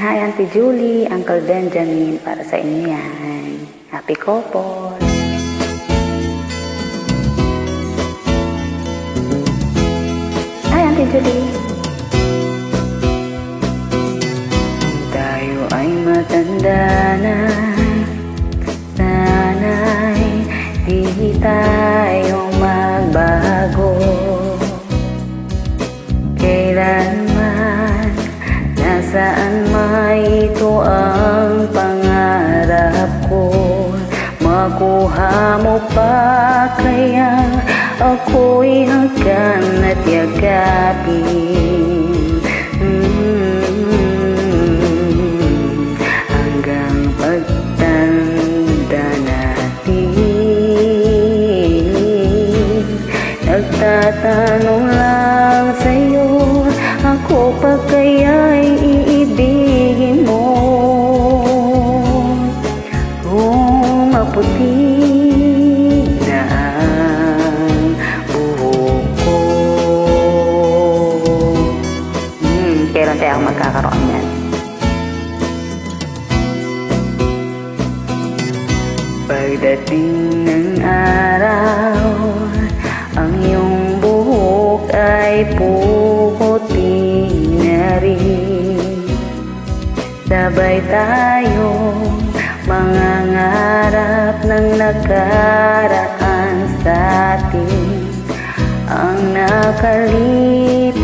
Hi Auntie Julie, Uncle Benjamin, para sa inyo yan. Happy couple! Hi Auntie Julie! Tayo ay matanda na, sana'y di tayo magbago. Kailanman, nasaan may ito ang pangarap ko. Makuha mo pa kaya ako'y hanggan at yakapin. Hanggang pagtanda natin, nagtatanong lang sa'yo, ako pa kaya'y iibigin mo? Kung maputi na ang buhok ko. Kailan tayo magkakaroon yan? Pagdating ng araw, ang iyong buhok ay puputi na rin. Sabay tayong mangangarap ng nakaraan sa atin. Ang nakalipas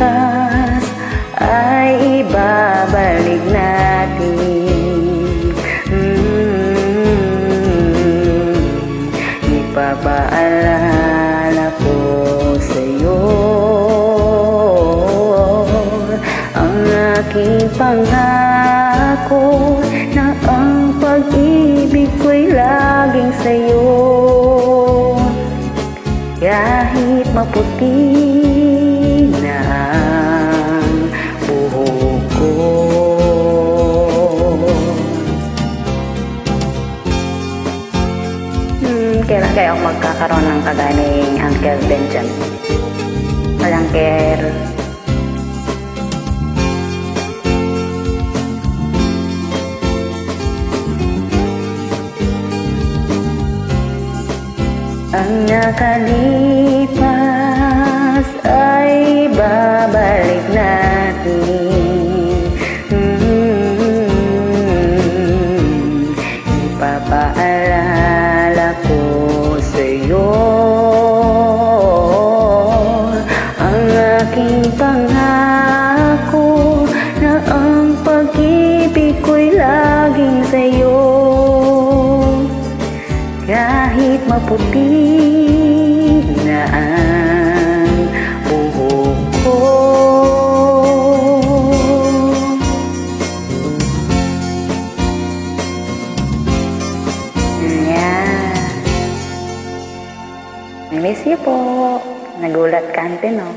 ay ibabalik natin. Ipapaalala ko sa'yo ang aking pangako na ang pag-ibig ko'y laging sa'yo. Kahit maputi na ang buhok ko. Kailan kayo magkakaroon ng kagaya ni Uncle Benjamin? Walang care. Ang nakalipas ay babalik natin. Ipapaalala ko sa'yo ang aking pangako na ang pag-ibig ko'y laging sa'yo. Kahit maputi na ang buhok ko. Yan. I miss you po. Nagulat ka, Ante, no?